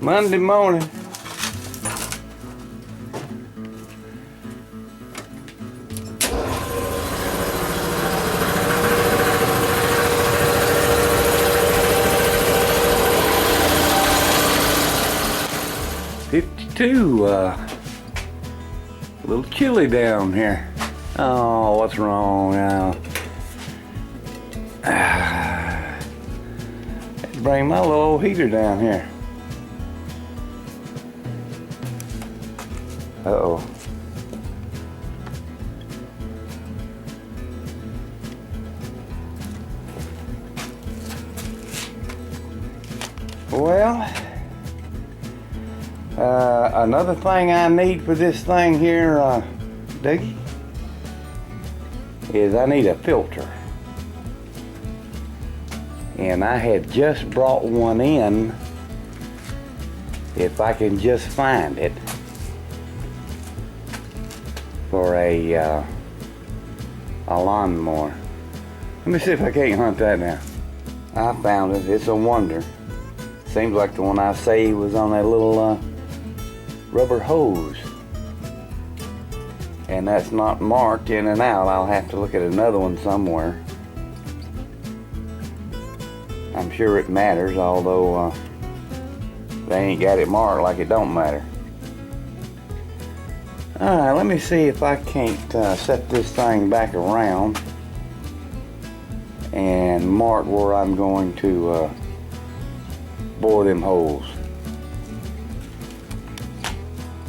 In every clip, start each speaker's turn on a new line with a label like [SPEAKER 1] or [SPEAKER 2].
[SPEAKER 1] Monday morning. A little chilly down here. Oh, what's wrong now? Let's bring my little old heater down here. Uh-oh. Well, another thing I need for this thing here, Dougie, is I need a filter. And I had just brought one in, if I can just find it, for a lawnmower. Let me see if I can't hunt that now. I found it. It's a wonder. Seems like the one I saved was on that little rubber hose. And that's not marked in and out. I'll have to look at another one somewhere. I'm sure it matters, although they ain't got it marked like it don't matter. Alright, let me see if I can't set this thing back around and mark where I'm going to bore them holes.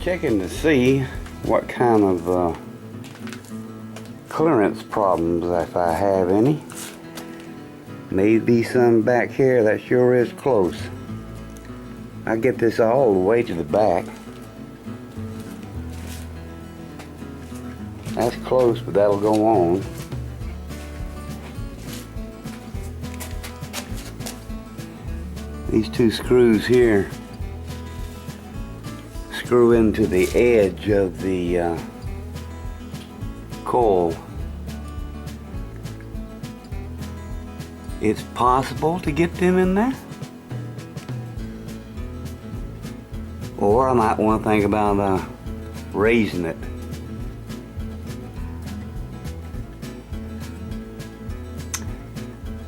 [SPEAKER 1] Checking to see what kind of clearance problems, if I have any. Maybe some back here. That sure is close. I get this all the way to the back. That's close, but that'll go on. These two screws here screw into the edge of the coil. It's possible to get them in there. Or I might want to think about raising it.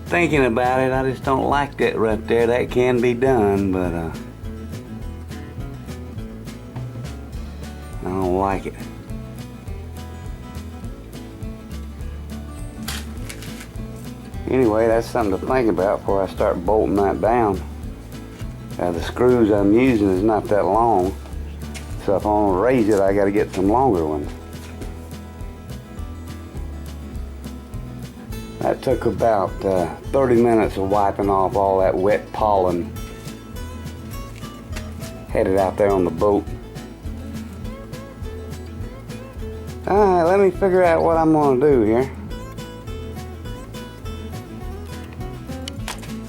[SPEAKER 1] Thinking about it, I just don't like that right there. That can be done, but I don't like it. Anyway, that's something to think about before I start bolting that down. The screws I'm using is not that long, so if I want to raise it, I got to get some longer ones. That took about 30 minutes of wiping off all that wet pollen headed out there on the boat. Alright, let me figure out what I'm going to do here.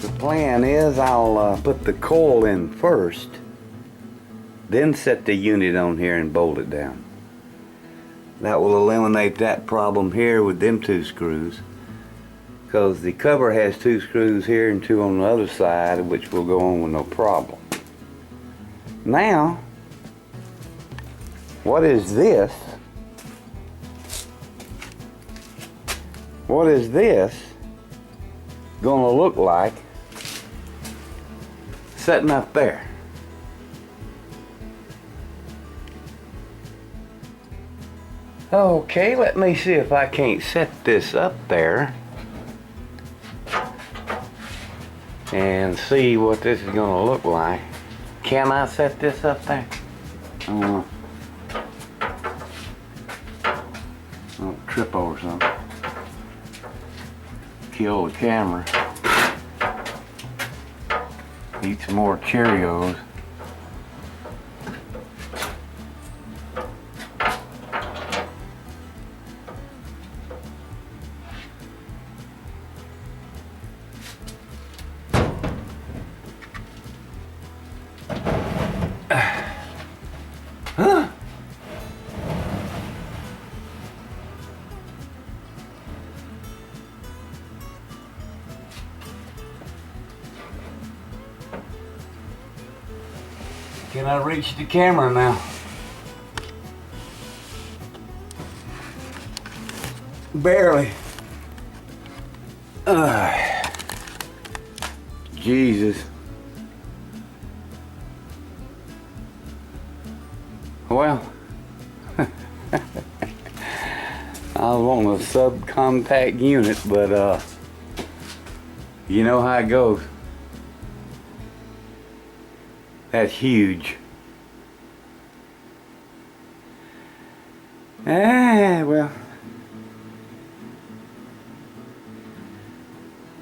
[SPEAKER 1] The plan is I'll put the coil in first, then set the unit on here and bolt it down. That will eliminate that problem here with them two screws, because the cover has two screws here and two on the other side, which will go on with no problem. Now, what is this? What is this gonna look like sitting up there? Okay, let me see if I can't set this up there and see what this is gonna look like. Can I set this up there? I'll trip over something. Kill the camera. Eat some more Cheerios. Huh? Can I reach the camera now? Barely. Jesus. Well, I was wanting a subcompact unit, but you know how it goes. That's huge. Well.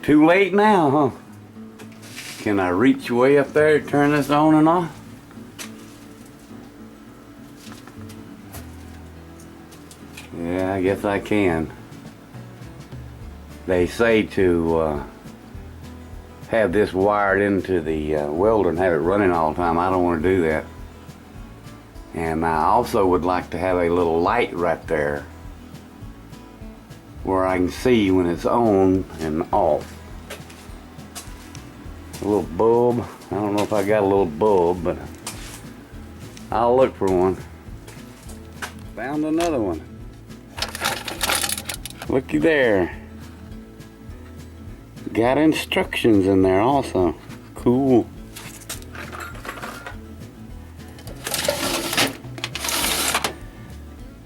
[SPEAKER 1] Too late now, huh? Can I reach way up there to turn this on and off? Yeah, I guess I can. They say to have this wired into the welder and have it running all the time. I don't want to do that. And I also would like to have a little light right there where I can see when it's on and off. A little bulb. I don't know if I got a little bulb, but I'll look for one. Found another one. Looky there. Got instructions in there also. Cool.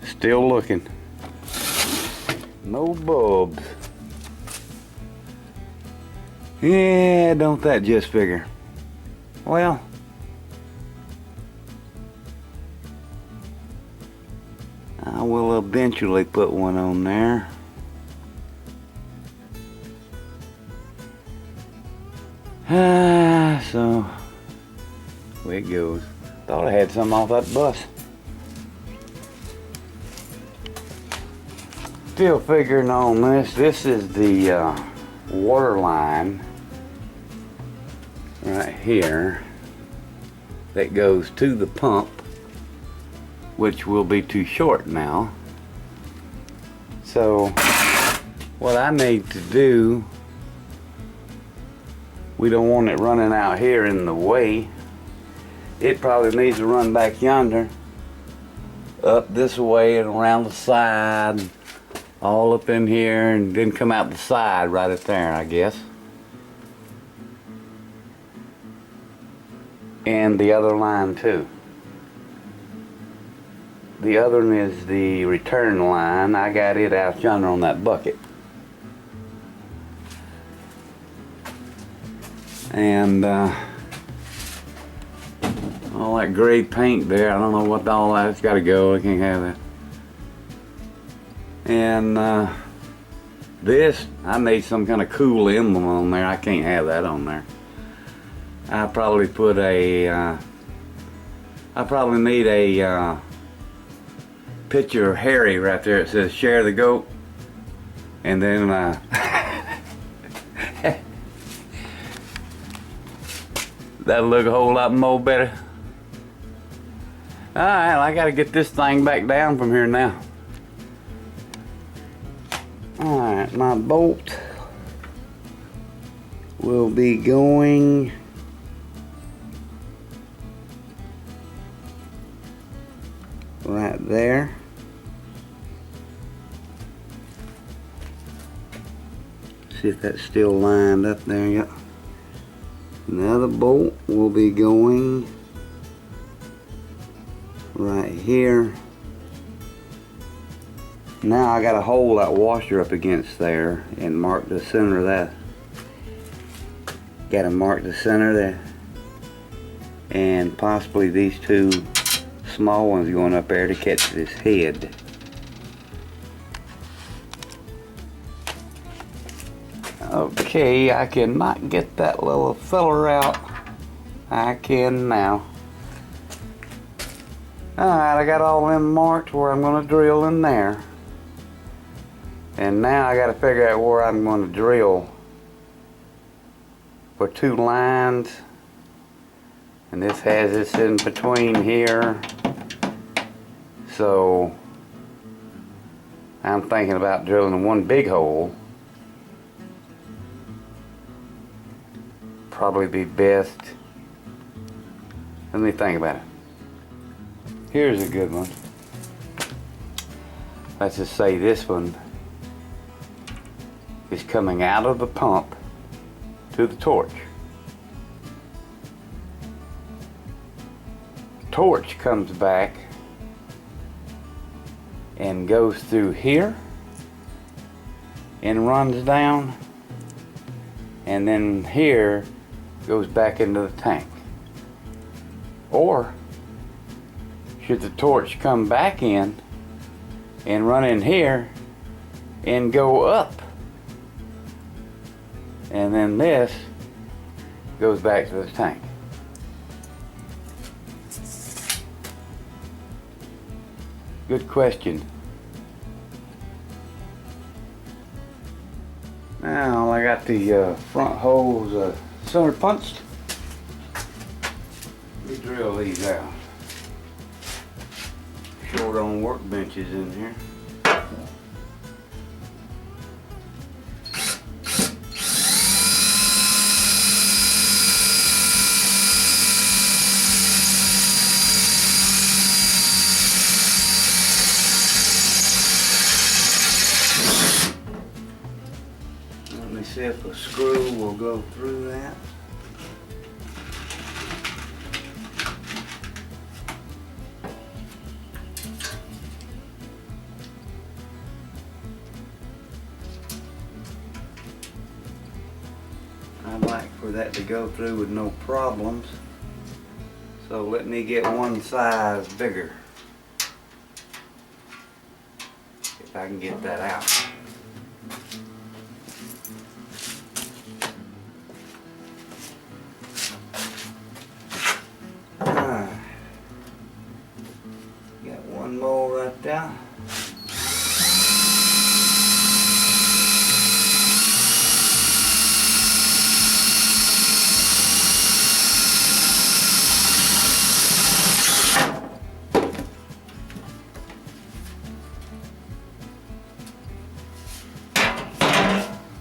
[SPEAKER 1] Still looking. No bulbs. Yeah, don't that just figure? Well, I will eventually put one on there. So, way it goes. Thought I had some off that bus. Still figuring on this. This is the water line right here that goes to the pump, which will be too short now. So what I need to do, we don't want it running out here in the way. It probably needs to run back yonder, up this way and around the side, all up in here, and then come out the side right up there, I guess. And the other line too. The other one is the return line. I got it out yonder on that bucket. And all that gray paint there, I don't know what all that's got to go. I can't have that. And this, I need some kind of cool emblem on there. I can't have that on there. I probably put a, I probably need a picture of Harry right there. It says "Share the Goat," and then that'll look a whole lot more better. All right, I got to get this thing back down from here now. All right, my bolt will be going right there. See if that's still lined up there. Yep. Now the bolt will be going right here. Now I got to hold that washer up against there and mark the center of that. Got to mark the center there, and possibly these two small ones going up there to catch this head. Okay, I cannot get that little filler out. I can now. Alright, I got all them marked where I'm going to drill in there. And now I got to figure out where I'm going to drill for two lines. And this has this in between here. So I'm thinking about drilling one big hole. Probably be best. Let me think about it. Here's a good one. Let's just say this one is coming out of the pump to the torch. Torch comes back and goes through here and runs down, and then here goes back into the tank. Or should the torch come back in and run in here and go up, and then this goes back to the tank? Good question. Now I got the front holes center punched. Let me drill these out. Short on workbenches in here. Let me see if a screw will go through that. I'd like for that to go through with no problems. So let me get one size bigger, if I can get that out. Got one more right there.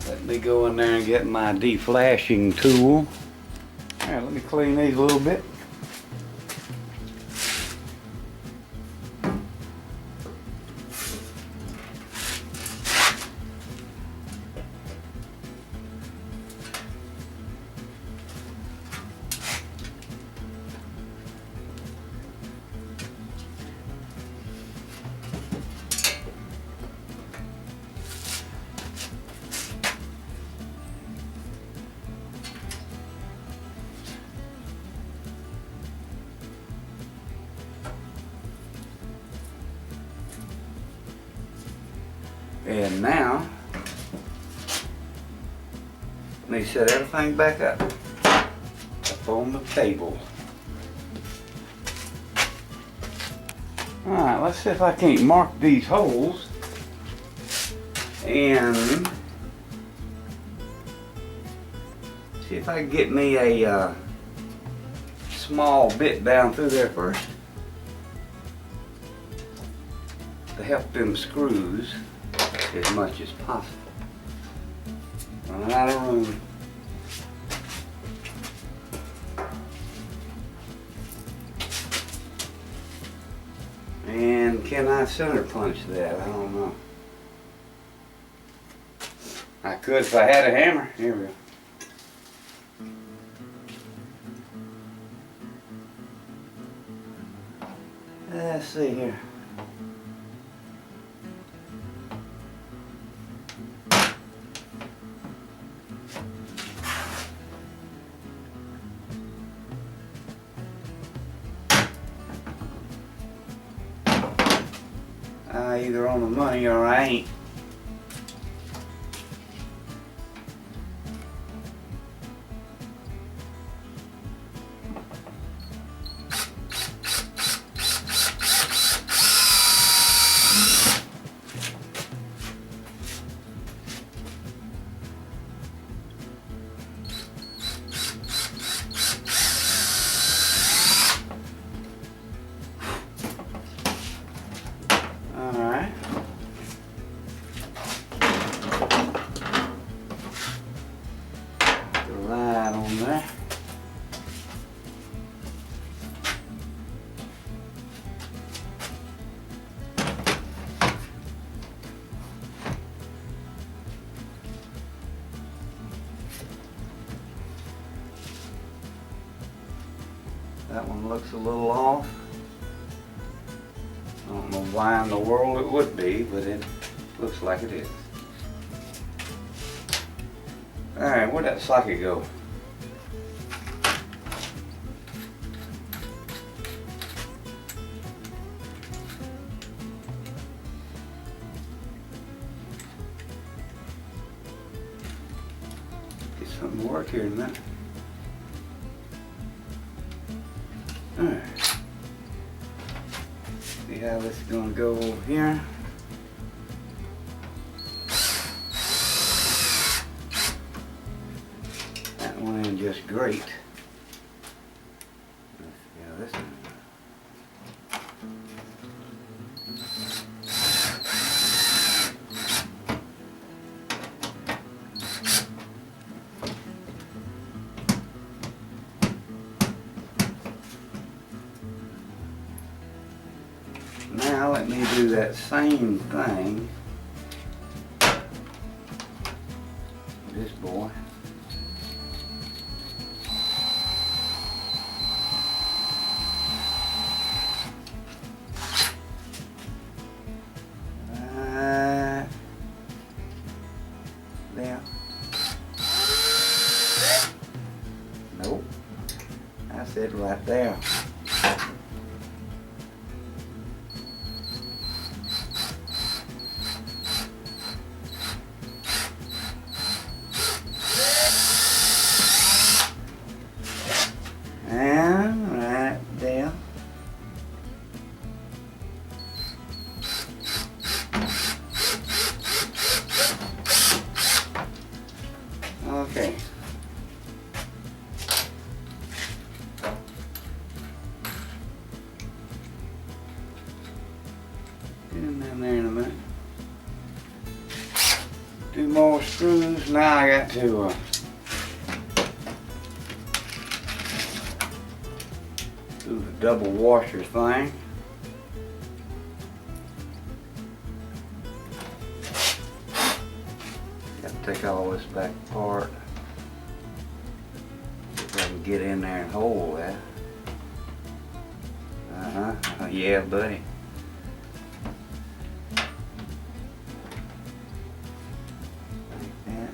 [SPEAKER 1] Let me go in there and get my deflashing tool. Alright, let me clean these a little bit. And now, let me set everything back up on the table. Alright, let's see if I can't mark these holes and see if I can get me a small bit down through there first to help them screws as much as possible. Running out of room. And can I center punch that? I don't know. I could if I had a hammer. Here we go. Let's see here. Either on the money or I ain't. That one looks a little off. I don't know why in the world it would be, but it looks like it is. Alright, where'd that socket go? Get something to work here in a minute. Alright. See how this is going to go over here. That went in just great. Yeah, this one. Now let me do that same thing with this boy. There. Nope. That's it right there. And right there. Okay. Get him in there in a minute. 2 more screws. Now I got to do the double washer thing. Got to take all this back apart. See if I can get in there and hold that. Yeah, buddy. Like that.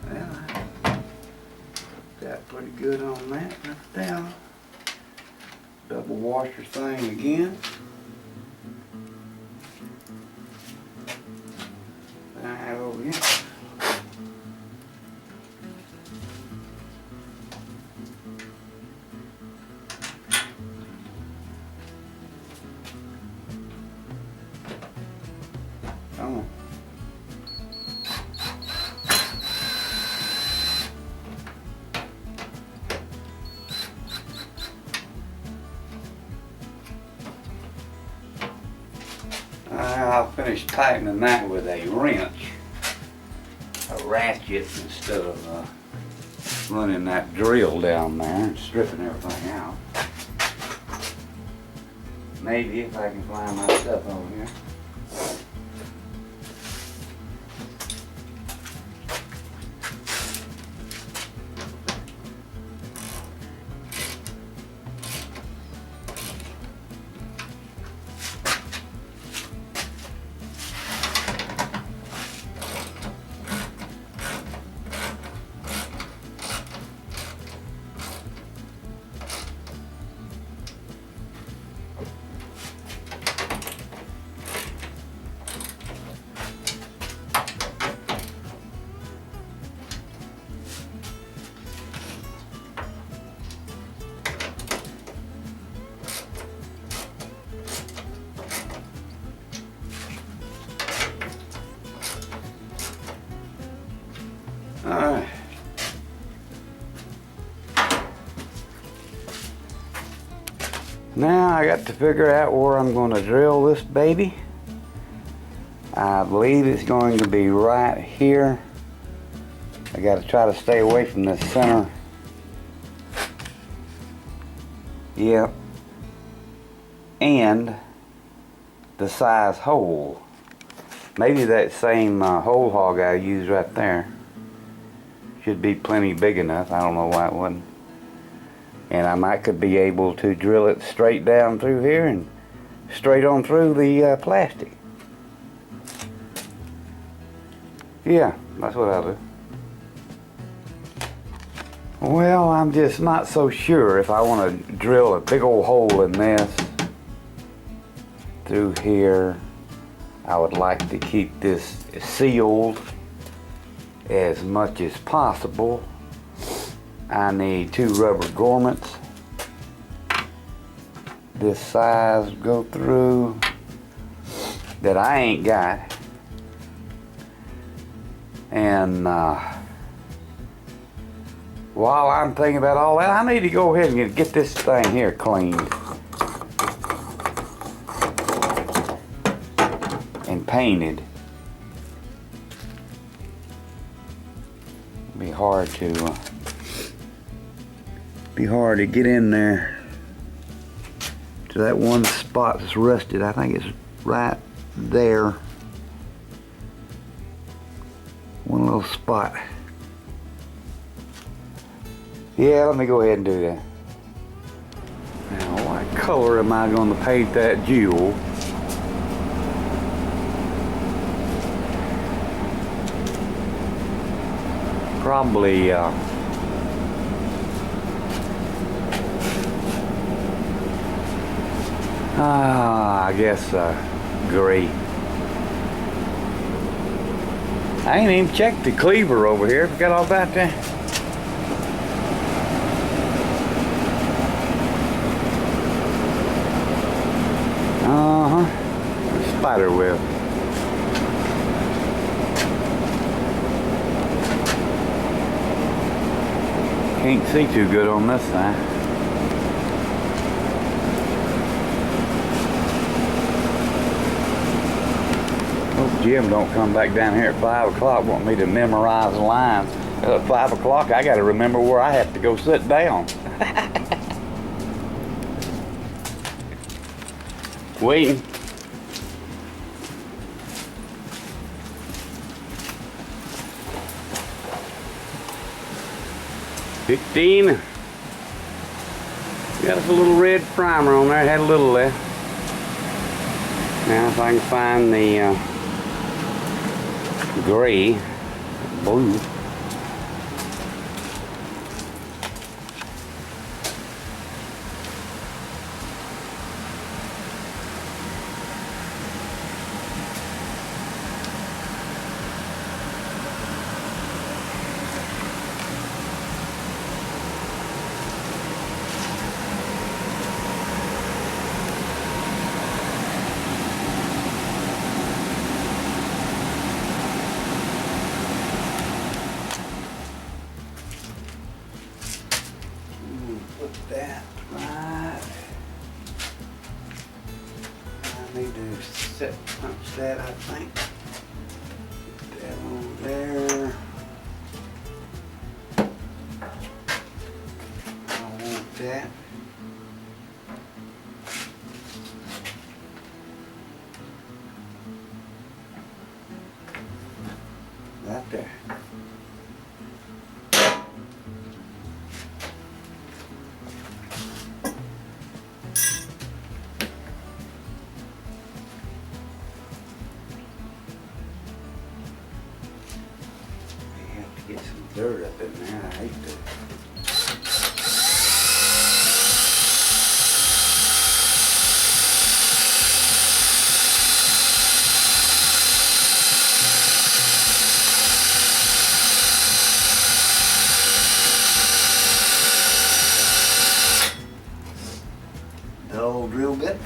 [SPEAKER 1] Well, I got pretty good on that right there. Double washer thing again. Right over here. Come on. I'll finish tightening that with a wrench, a ratchet, instead of running that drill down there and stripping everything out. Maybe if I can find my stuff over here. Alright. Now I got to figure out where I'm going to drill this baby. I believe it's going to be right here. I got to try to stay away from the center. Yep. And the size hole. Maybe that same hole hog I used right there. Should be plenty big enough. I don't know why it wasn't. And I could be able to drill it straight down through here and straight on through the plastic. Yeah, that's what I'll do. Well, I'm just not so sure if I want to drill a big old hole in this through here. I would like to keep this sealed as much as possible. I need 2 rubber gormets this size go through that I ain't got. And while I'm thinking about all that, I need to go ahead and get this thing here cleaned and painted. Be hard to get in there to that one spot that's rusted. I think it's right there. One little spot. Yeah, let me go ahead and do that. Now, what color am I going to paint that jewel? Probably I guess gray. I ain't even checked the cleaver over here. Forgot all about that. Spider web. Can't see too good on this thing. Hope Jim don't come back down here at 5 o'clock want me to memorize lines. At 5 o'clock I gotta remember where I have to go sit down. Waiting. $15. Got us a little red primer on there. Had a little left. Now if I can find the gray, blue. That right. I need to set punch that, I think. Put that on there. I want that. Right there. Get some dirt up in there. I hate to. The old drill bit.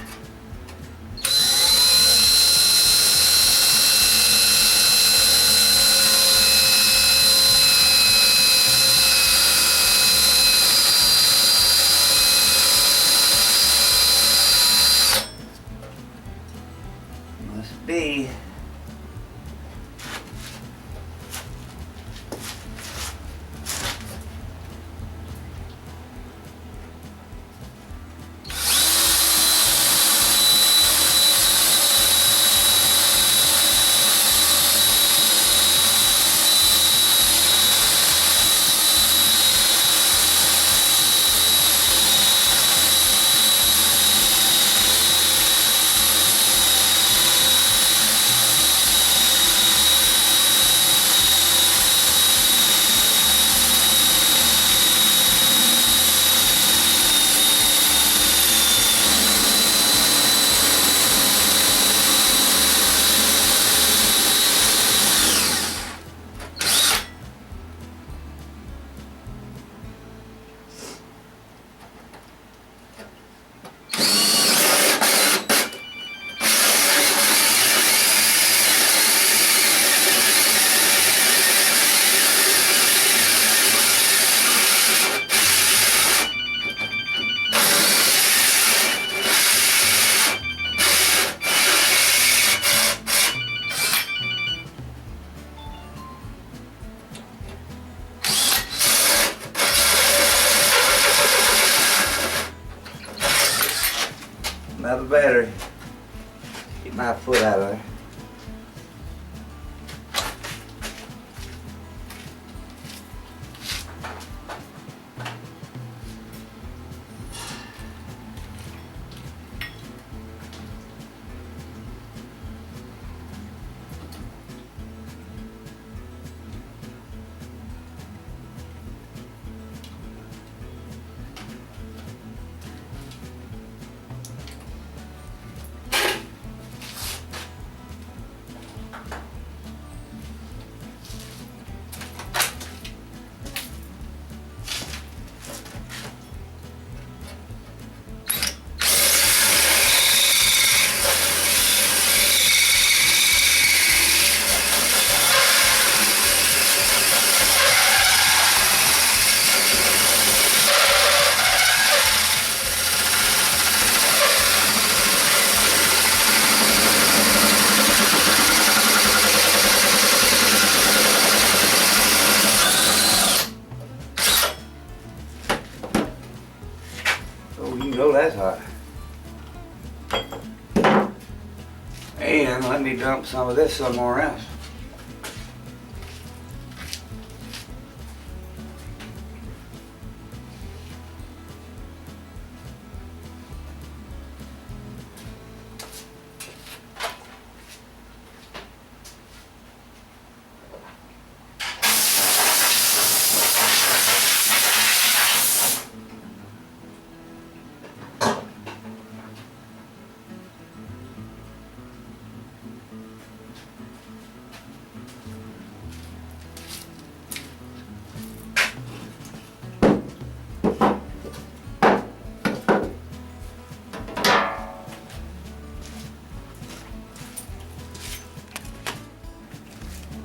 [SPEAKER 1] Another battery. Get my foot out of there. Oh, you know that's hot. And let me dump some of this somewhere else.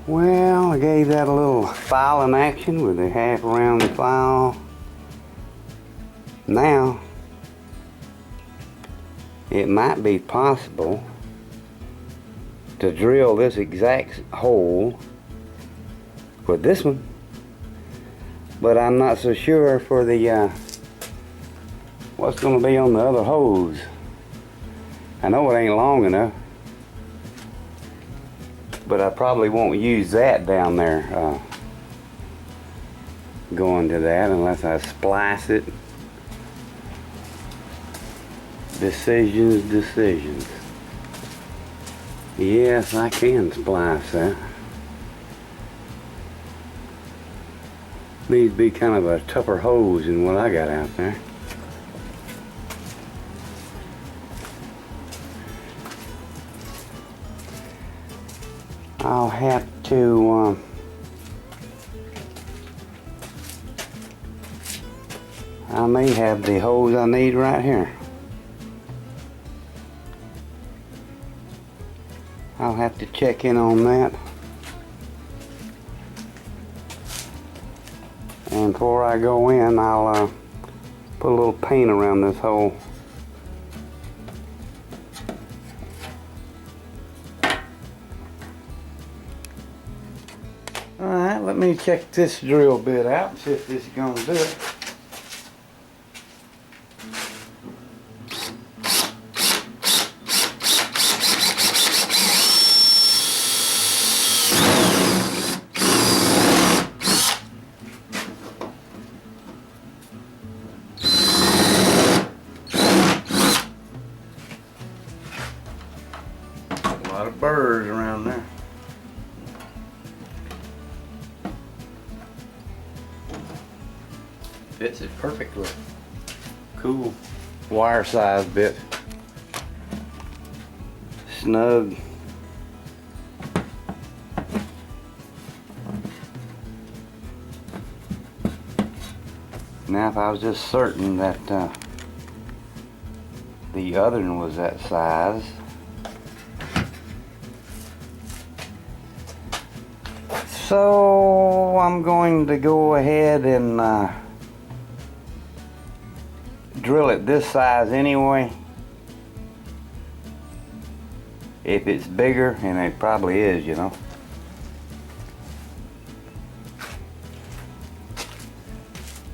[SPEAKER 1] Well, I gave that a little filing action with a half around the file. Now, it might be possible to drill this exact hole with this one, but I'm not so sure for the what's going to be on the other hose. I know it ain't long enough, but I probably won't use that down there going to that unless I splice it. Decisions. Yes, I can splice that. Needs to be kind of a tougher hose than what I got out there. I'll have to I may have the hose I need right here. I'll have to check in on that. And before I go in, I'll put a little paint around this hole. Alright, let me check this drill bit out and see if this is going to do it. A lot of birds around there. Fits it perfectly. Cool wire size bit. Snug. Now if I was just certain that the other one was that size, so I'm going to go ahead and drill it this size anyway. If it's bigger, and it probably is, you know.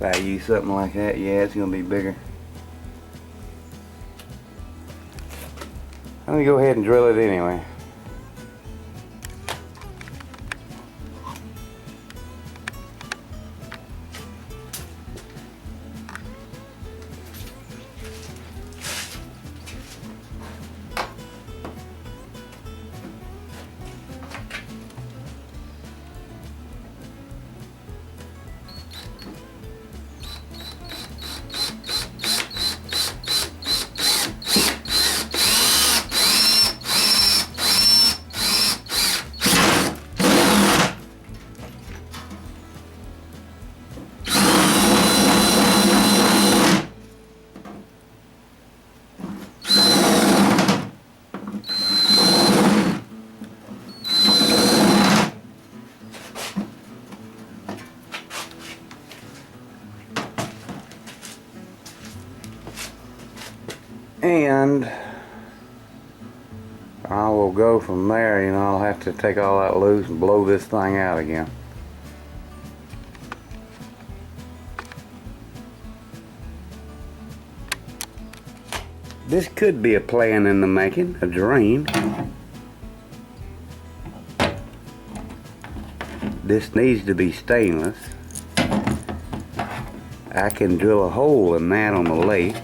[SPEAKER 1] If I use something like that, yeah, it's gonna be bigger. Let me go ahead and drill it anyway. And I will go from there. You know, I'll have to take all that loose and blow this thing out again. This could be a plan in the making, a dream. This needs to be stainless. I can drill a hole in that on the lathe.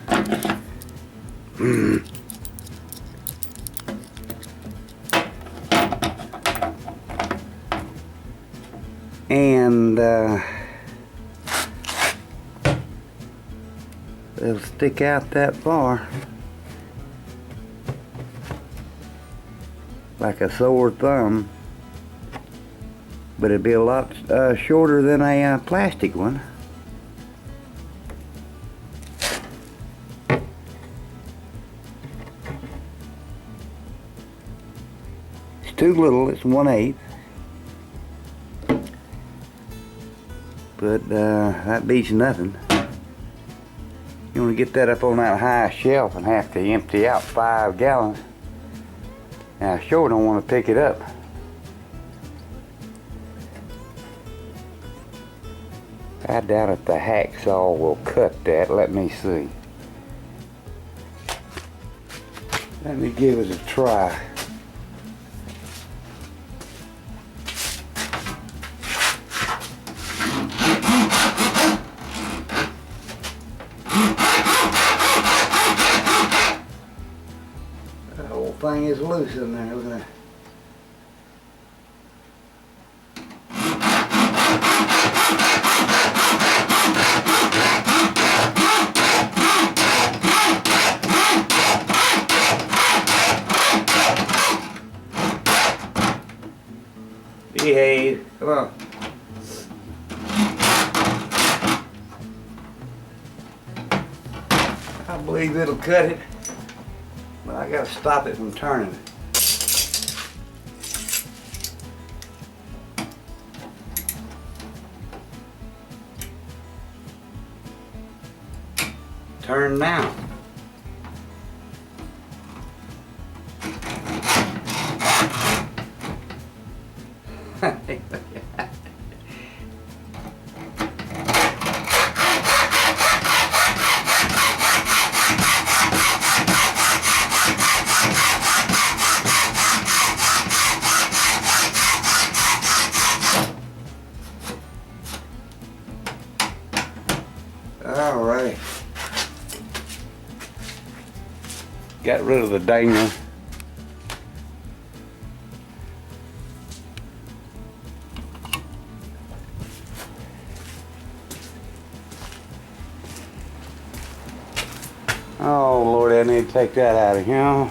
[SPEAKER 1] And it'll stick out that far like a sore thumb, but it'd be a lot shorter than a plastic one. It's too little, it's 1/8. But that beats nothing. You want to get that up on that high shelf and have to empty out 5 gallons. Now I sure don't want to pick it up. I doubt if the hacksaw will cut that. Let me see. Let me give it a try. The whole thing is loose in there, look at that. Behave. Come on. I believe it'll cut it, but I gotta stop it from turning. Turn now. All right. Got rid of the dangler. Oh Lord, I need to take that out of here.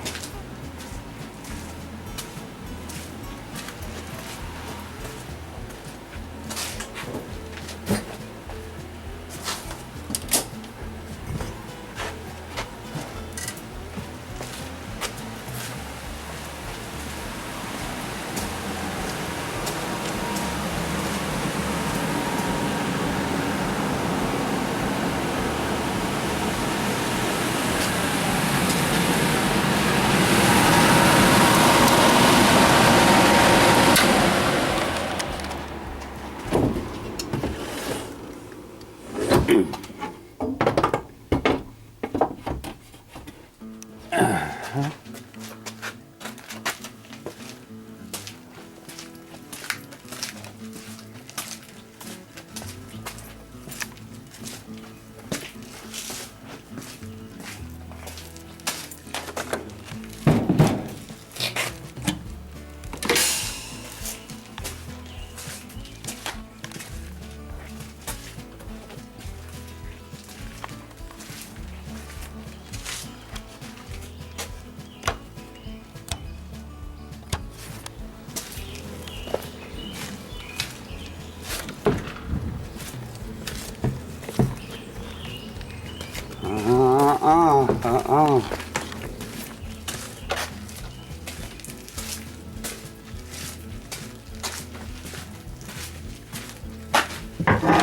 [SPEAKER 1] Uh-huh.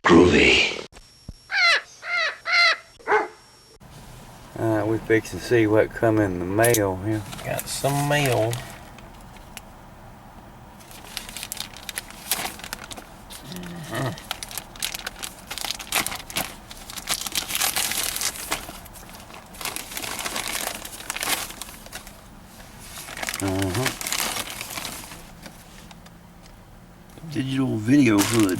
[SPEAKER 1] Groovy. Alright, we fix to see what come in the mail here.
[SPEAKER 2] Got some mail. Digital video hood.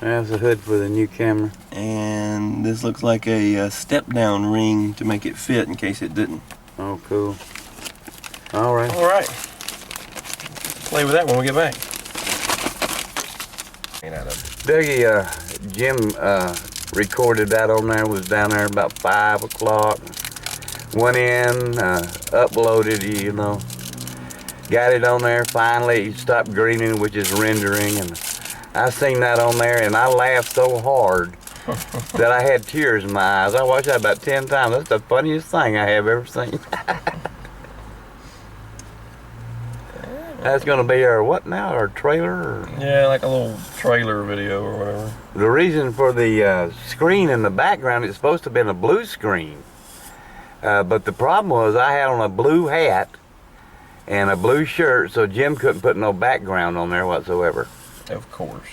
[SPEAKER 1] That's a hood for the new camera.
[SPEAKER 2] And this looks like a step down ring to make it fit in case it didn't.
[SPEAKER 1] Oh, cool. Alright.
[SPEAKER 2] Alright. Play with that when we get back.
[SPEAKER 1] Dougie, Jim recorded that on there, was down there about 5 o'clock. Went in, uploaded, you know. Got it on there, finally it stopped greening, which is rendering, and I seen that on there and I laughed so hard that I had tears in my eyes. I watched that about 10 times. That's the funniest thing I have ever seen. That's gonna be our what now? Our trailer? Or?
[SPEAKER 2] Yeah, like a little trailer video or whatever.
[SPEAKER 1] The reason for the screen in the background, it's supposed to have been a blue screen. But the problem was I had on a blue hat and a blue shirt, so Jim couldn't put no background on there whatsoever.
[SPEAKER 2] Of course.